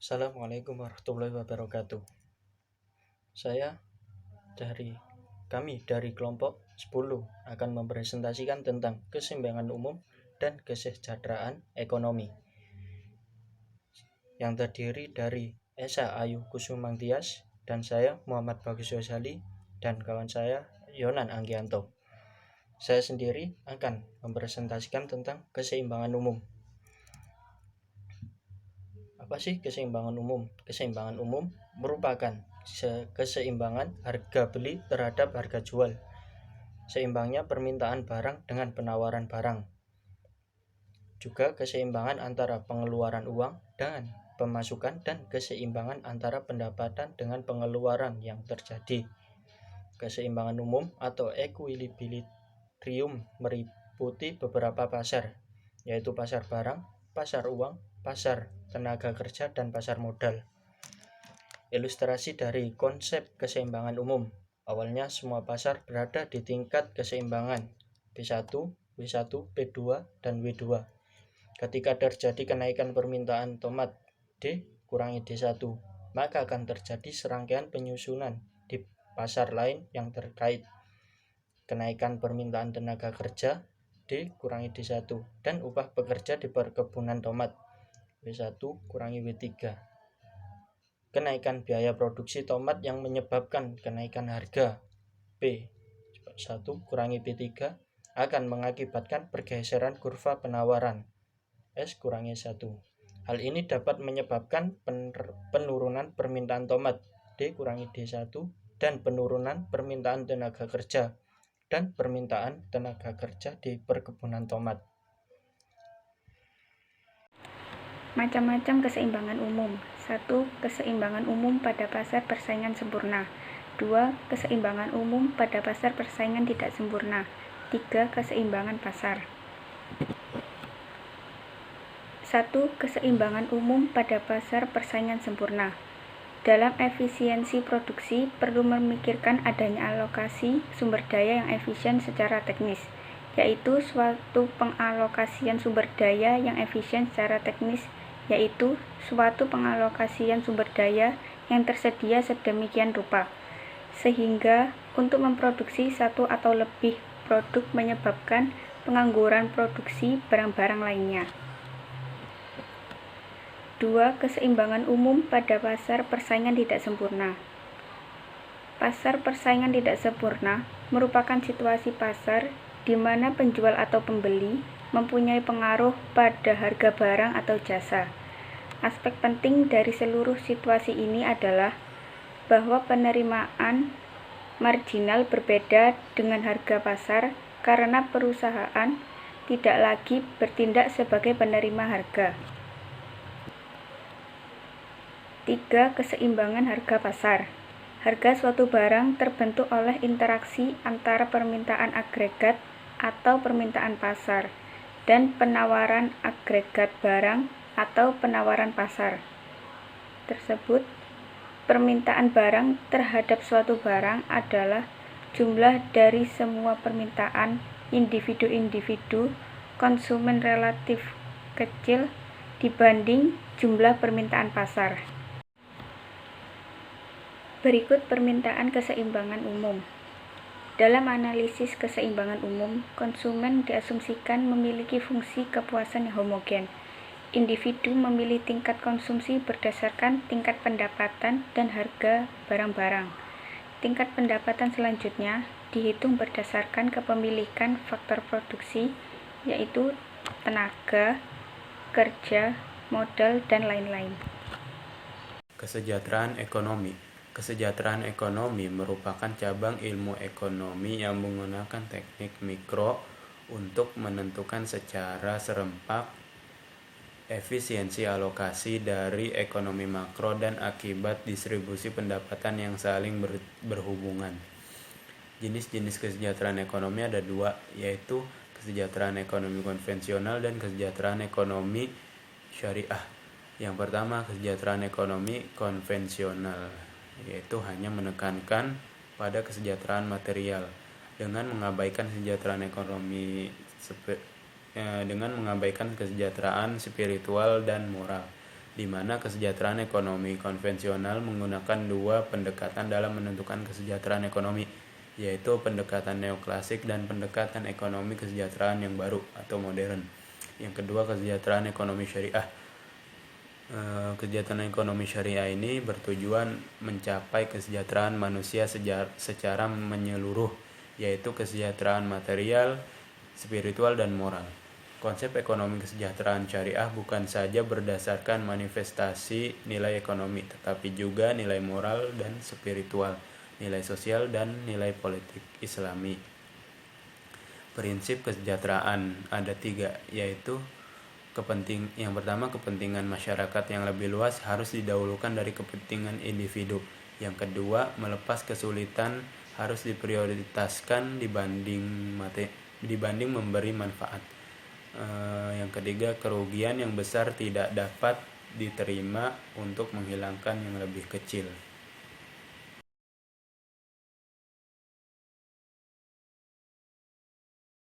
Assalamualaikum warahmatullahi wabarakatuh. Saya kami dari kelompok 10 akan mempresentasikan tentang keseimbangan umum dan kesejahteraan ekonomi yang terdiri dari Esa Ayu Kusumang Tias dan saya Muhammad Bagus Yosali dan kawan saya Yonan Anggianto. Saya sendiri akan mempresentasikan tentang keseimbangan umum. Apa sih keseimbangan umum? Keseimbangan umum merupakan keseimbangan harga beli terhadap harga jual. Seimbangnya permintaan barang dengan penawaran barang. Juga keseimbangan antara pengeluaran uang dengan pemasukan dan keseimbangan antara pendapatan dengan pengeluaran yang terjadi. Keseimbangan umum atau equilibrium meliputi beberapa pasar, yaitu pasar barang, pasar uang, pasar tenaga kerja, dan pasar modal. Ilustrasi dari konsep keseimbangan umum. Awalnya semua pasar berada di tingkat keseimbangan P1, W1, P2, dan W2. Ketika terjadi kenaikan permintaan tomat D kurangi D1, maka akan terjadi serangkaian penyusunan di pasar lain yang terkait. Kenaikan permintaan tenaga kerja D kurangi D1 dan upah pekerja di perkebunan tomat W1 kurangi W3. Kenaikan biaya produksi tomat yang menyebabkan kenaikan harga P1 kurangi P3 akan mengakibatkan pergeseran kurva penawaran S kurangi 1. Hal ini dapat menyebabkan penurunan permintaan tomat D kurangi D1 dan penurunan permintaan tenaga kerja dan permintaan tenaga kerja di perkebunan tomat. Macam-macam keseimbangan umum. 1. Keseimbangan umum pada pasar persaingan sempurna. 2. Keseimbangan umum pada pasar persaingan tidak sempurna. 3. Keseimbangan pasar. 1. Keseimbangan umum pada pasar persaingan sempurna. Dalam efisiensi produksi, perlu memikirkan adanya alokasi sumber daya yang efisien secara teknis, yaitu suatu pengalokasian sumber daya yang efisien secara teknis, yaitu suatu pengalokasian sumber daya yang tersedia sedemikian rupa, sehingga untuk memproduksi satu atau lebih produk menyebabkan pengangguran produksi barang-barang lainnya. 2. Keseimbangan umum pada pasar persaingan tidak sempurna. Pasar persaingan tidak sempurna merupakan situasi pasar di mana penjual atau pembeli mempunyai pengaruh pada harga barang atau jasa. Aspek penting dari seluruh situasi ini adalah bahwa penerimaan marginal berbeda dengan harga pasar karena perusahaan tidak lagi bertindak sebagai penerima harga. 3. Keseimbangan harga pasar. Harga suatu barang terbentuk oleh interaksi antara permintaan agregat atau permintaan pasar dan penawaran agregat barang atau penawaran pasar tersebut. Permintaan barang terhadap suatu barang adalah jumlah dari semua permintaan individu-individu konsumen relatif kecil dibanding jumlah permintaan pasar. Berikut permintaan keseimbangan umum. Dalam analisis keseimbangan umum, konsumen diasumsikan memiliki fungsi kepuasan yang homogen. Individu memilih tingkat konsumsi berdasarkan tingkat pendapatan dan harga barang-barang. Tingkat pendapatan selanjutnya dihitung berdasarkan kepemilikan faktor produksi, yaitu tenaga, kerja, modal, dan lain-lain. Kesejahteraan ekonomi. Kesejahteraan ekonomi merupakan cabang ilmu ekonomi yang menggunakan teknik mikro untuk menentukan secara serempak efisiensi alokasi dari ekonomi makro dan akibat distribusi pendapatan yang saling berhubungan. Jenis-jenis kesejahteraan ekonomi ada dua, yaitu kesejahteraan ekonomi konvensional dan kesejahteraan ekonomi syariah. Yang pertama, kesejahteraan ekonomi konvensional, yaitu hanya menekankan pada kesejahteraan material dengan mengabaikan kesejahteraan spiritual dan moral. di mana kesejahteraan ekonomi konvensional menggunakan dua pendekatan dalam menentukan kesejahteraan ekonomi, yaitu pendekatan neoklasik dan pendekatan ekonomi kesejahteraan yang baru atau modern. Yang kedua, kesejahteraan ekonomi syariah. Kesejahteraan ekonomi syariah ini bertujuan mencapai kesejahteraan manusia secara menyeluruh, yaitu kesejahteraan material, spiritual, dan moral. Konsep ekonomi kesejahteraan syariah bukan saja berdasarkan manifestasi nilai ekonomi, tetapi juga nilai moral dan spiritual, nilai sosial, dan nilai politik Islami. Prinsip kesejahteraan ada 3, yaitu yang pertama, kepentingan masyarakat yang lebih luas harus didahulukan dari kepentingan individu. Yang kedua, melepas kesulitan harus diprioritaskan dibanding memberi manfaat. Yang ketiga, kerugian yang besar tidak dapat diterima untuk menghilangkan yang lebih kecil.